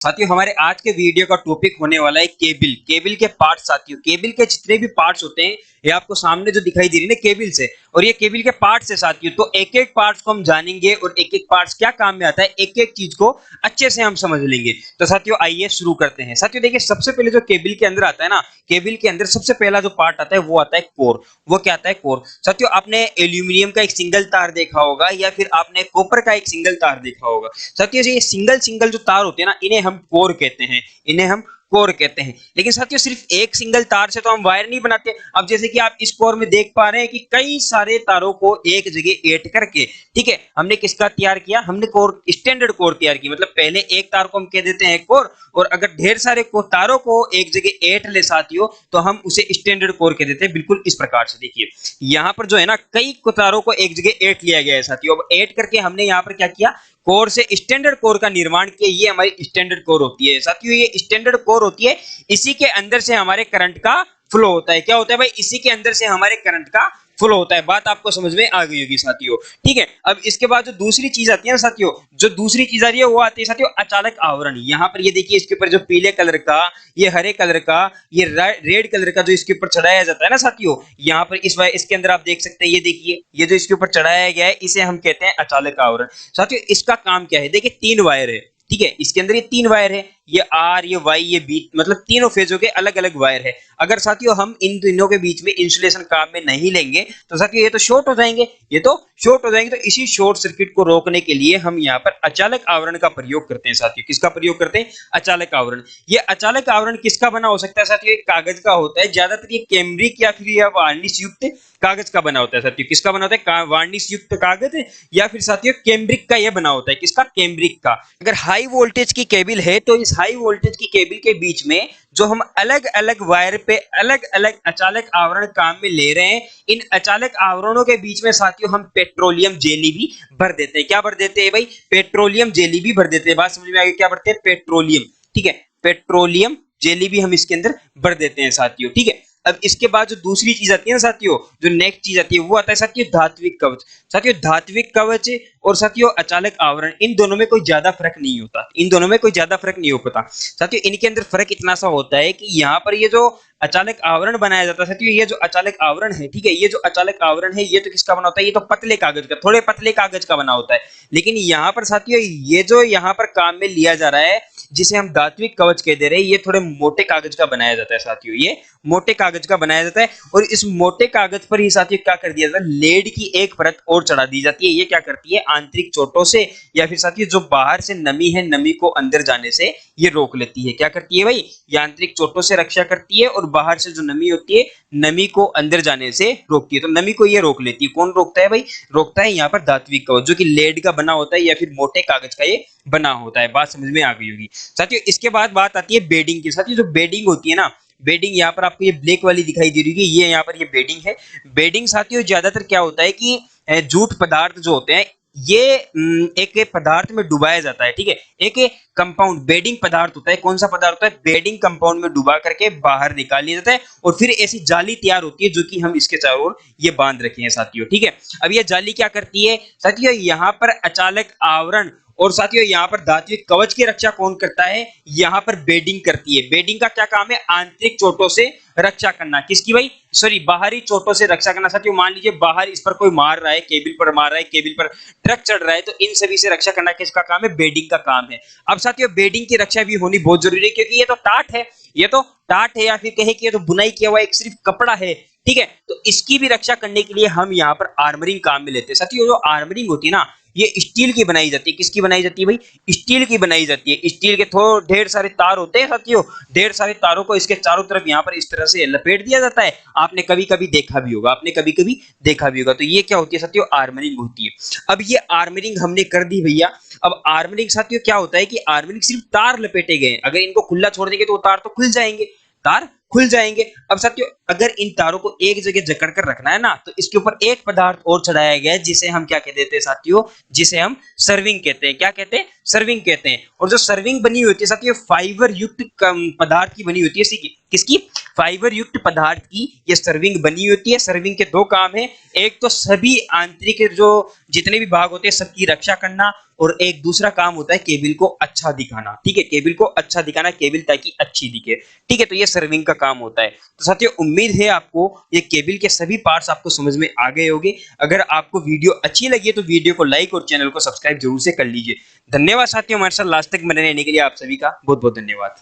साथियों हमारे आज के वीडियो का टॉपिक होने वाला है केबिल के पार्ट्स। साथियों केबिल के जितने भी पार्ट्स होते हैं ये आपको सामने जो दिखाई दे रही है ना केबिल से, और ये केबिल के पार्ट्स है साथियों। तो एक एक पार्ट्स को हम जानेंगे और एक एक पार्ट्स क्या काम में आता है, एक एक चीज को अच्छे से हम समझ लेंगे। तो साथियों आइए शुरू करते हैं। साथियों देखिए सबसे पहले जो केबिल के अंदर आता है ना, केबिल के अंदर सबसे पहला जो पार्ट आता है वो आता है कोर। वो क्या आता है? कोर। साथियों आपने एल्यूमिनियम का एक सिंगल तार देखा होगा या फिर आपने कॉपर का एक सिंगल तार देखा होगा। साथियों ये सिंगल सिंगल जो तार होते हैं ना इन्हें हम कोर कहते हैं, इन्हें हम कोर कहते हैं। लेकिन साथियों सिर्फ एक सिंगल तार से तो हम वायर नहीं बनाते। अब जैसे कि आप इस कोर में देख पा रहे हैं कि कई सारे तारों को एक जगह ऐड करके, ठीक है, हमने किसका तैयार किया? हमने कोर, स्टैंडर्ड कोर तैयार की। मतलब पहले एक तार को हम कह देते हैं कोर, और अगर ढेर सारे तारों को एक जगह ऐड ले साथियों तो हम उसे स्टैंडर्ड कोर कह देते हैं। बिल्कुल इस प्रकार से देखिए यहाँ पर जो है ना कई तारों को एक जगह ऐड लिया गया है साथियों। अब ऐड करके हमने यहाँ पर क्या किया? कोर से स्टैंडर्ड कोर का निर्माण किया। ये हमारी स्टैंडर्ड कोर होती है साथियों, ये स्टैंडर्ड कोर होती है। इसी के अंदर से हमारे करंट का फ्लो होता है। क्या होता है भाई? इसी के अंदर से हमारे करंट का फ्लो होता है। बात आपको समझ में आ गई होगी साथियों, ठीक है। अब इसके बाद जो दूसरी चीज आती है ना साथियों, जो दूसरी चीज आ रही है वो आती है साथियों अचालक आवरण। यहाँ पर ये देखिए इसके ऊपर जो पीले कलर का, ये हरे कलर का, ये रेड कलर का जो इसके ऊपर चढ़ाया जाता है ना साथियों, यहाँ पर इसके अंदर आप देख सकते हैं, ये देखिए ये जो इसके ऊपर चढ़ाया गया है इसे हम कहते हैं अचालक आवरण। साथियों इसका काम क्या है? देखिए 3 वायर है, ठीक है, इसके अंदर ये 3 वायर है, ये आर, ये वाई, ये बी, मतलब तीनों फेजों के अलग अलग वायर है। अगर साथियों हम इन तीनों के बीच में इंसुलेशन काम में नहीं लेंगे तो साथियों ये तो शॉर्ट हो जाएंगे, ये तो शॉर्ट हो जाएंगे। तो इसी शॉर्ट सर्किट को रोकने के लिए हम यहाँ पर अचालक आवरण का प्रयोग करते हैं साथियों। किसका प्रयोग करते हैं? अचालक आवरण। ये अचालक आवरण किसका बना हो सकता है साथियों? एक कागज का होता है, ज्यादातर ये कैमरिक या फिर यह वार्निश युक्त कागज का बना होता है साथियों। किसका बना होता है? वार्निश युक्त कागज, या फिर साथियों कैमरिक का यह बना होता है। किसका? कैमरिक का। अगर हाई वोल्टेज की केबल है तो इस हाई वोल्टेज की केबल के बीच में जो हम अलग अलग वायर पे अलग अलग अचालक आवरण काम में ले रहे हैं, इन अचालक आवरणों के बीच में साथियों हम पेट्रोलियम जेली भी भर देते हैं। क्या भर देते हैं भाई? पेट्रोलियम जेली भी भर देते हैं। बात समझ में आ गई? क्या भरते हैं? पेट्रोलियम, ठीक है, पेट्रोलियम जेली भी हम इसके अंदर भर देते हैं साथियों, ठीक है। अब इसके बाद जो दूसरी चीज आती है ना साथियों, जो नेक्स्ट चीज आती है वो आता है साथियों धात्विक कवच। साथियों धात्विक कवच और साथियों अचालक आवरण, इन दोनों में कोई ज्यादा फर्क नहीं होता, इन दोनों में कोई ज्यादा फर्क नहीं होता साथियों। इनके अंदर फर्क इतना सा होता है कि यहाँ पर ये जो अचालक आवरण बनाया जाता है साथियों, ये जो अचालक आवरण है, ठीक है, ये जो अचालक आवरण है ये तो किसका बना होता है? ये तो पतले कागज का, थोड़े पतले कागज का बना होता है। लेकिन यहाँ पर साथियों ये जो यहाँ पर काम में लिया जा रहा है, जिसे हम धात्विक कवच कह दे रहे हैं, ये थोड़े मोटे कागज का बनाया जाता है साथियों, ये मोटे कागज का बनाया जाता है। और इस मोटे कागज पर ही साथियों क्या कर दिया जाता है? लेड की एक परत और चढ़ा दी जाती है। ये क्या करती है? आंतरिक चोटों से या फिर साथियों जो बाहर से नमी है, नमी को अंदर जाने से ये रोक लेती है। क्या करती है भाई? ये आंतरिक चोटों से रक्षा करती है और बाहर से जो नमी होती है, नमी को अंदर जाने से रोकती है। तो नमी को ये रोक लेती है। कौन रोकता है भाई? रोकता है यहाँ पर धात्विक कवच, जो कि लेड का बना होता है या फिर मोटे कागज का ये बना होता है। बात समझ में आ गई होगी साथियों। इसके बाद बात आती है बेडिंग की। साथियों जो बेडिंग होती है ना, बेडिंग यहाँ पर आपको ये ब्लैक वाली दिखाई दे रही है, ये यहाँ पर ये बेडिंग है। बेडिंग साथियों ज्यादातर क्या होता है कि जूट पदार्थ जो होते हैं ये एक पदार्थ में डुबाया जाता है, ठीक है, एक कंपाउंड बेडिंग पदार्थ होता है। कौन सा पदार्थ होता है? बेडिंग कंपाउंड में डुबा करके बाहर निकाल लिया जाता है और फिर ऐसी जाली तैयार होती है जो कि हम इसके चारों ओर ये बांध रखे हैं साथियों, ठीक है। अब ये जाली क्या करती है साथियों? यहाँ पर अचालक आवरण और साथियों यहाँ पर धात्विक कवच की रक्षा कौन करता है? यहाँ पर बेडिंग करती है। बेडिंग का क्या काम है? आंतरिक चोटों से रक्षा करना। किसकी भाई? सॉरी, बाहरी चोटों से रक्षा करना साथियों। मान लीजिए बाहर इस पर कोई मार रहा है, केबल पर मार रहा है, केबल पर ट्रक चढ़ रहा है, तो इन सभी से रक्षा करना किसका काम है? बेडिंग का काम है। अब साथियों बेडिंग की रक्षा भी होनी बहुत जरूरी है, क्योंकि ये तो टाट है, ये तो टाट है, या फिर कहे कि ये तो बुनाई किया हुआ एक सिर्फ कपड़ा है, ठीक है। तो इसकी भी रक्षा करने के लिए हम यहाँ पर आर्मरिंग काम में लेते हैं साथियों। जो आर्मरिंग होती है ना ये स्टील की बनाई जाती है। किसकी बनाई जाती है भाई? स्टील की बनाई जाती है। स्टील के थोड़े ढेर सारे तार होते हैं साथियों, ढेर सारे तारों को इसके चारों तरफ यहाँ पर इस तरह से लपेट दिया जाता है। आपने कभी कभी देखा भी होगा, आपने कभी कभी देखा भी होगा। तो ये क्या होती है साथियों? आर्मरिंग होती है। अब ये आर्मरिंग हमने कर दी भैया। अब आर्मरिंग साथियों क्या होता है कि आर्मरिंग सिर्फ तार लपेटे गए, अगर इनको खुला छोड़ देंगे तो वो तार तो खुल जाएंगे, तार खुल जाएंगे। अब साथियों अगर इन तारों को एक जगह जकड़ कर रखना है ना, तो इसके ऊपर एक पदार्थ और चढ़ाया गया है जिसे हम क्या कह देते हैं साथियों, जिसे हम सर्विंग कहते हैं। क्या कहते हैं? सर्विंग कहते हैं। और जो सर्विंग बनी होती है साथियों फाइबर युक्त पदार्थ की बनी होती है। किसकी? फाइबर युक्त पदार्थ की ये सर्विंग बनी होती है। सर्विंग के दो काम है, एक तो सभी आंतरिक जो जितने भी भाग होते हैं सबकी रक्षा करना, और एक दूसरा काम होता है केबल को अच्छा दिखाना। ठीक है, केबल को अच्छा दिखाना, केबल ताकि अच्छी दिखे। ठीक है, तो ये सर्विंग का काम होता है। तो साथियों उम्मीद है आपको ये केबल के सभी पार्ट्स आपको समझ में आ गए होंगे। अगर आपको वीडियो अच्छी लगी है तो वीडियो को लाइक और चैनल को सब्सक्राइब जरूर से कर लीजिए। धन्यवाद साथियों, हमारे साथ लास्ट तक बने रहने के लिए आप सभी का बहुत बहुत धन्यवाद।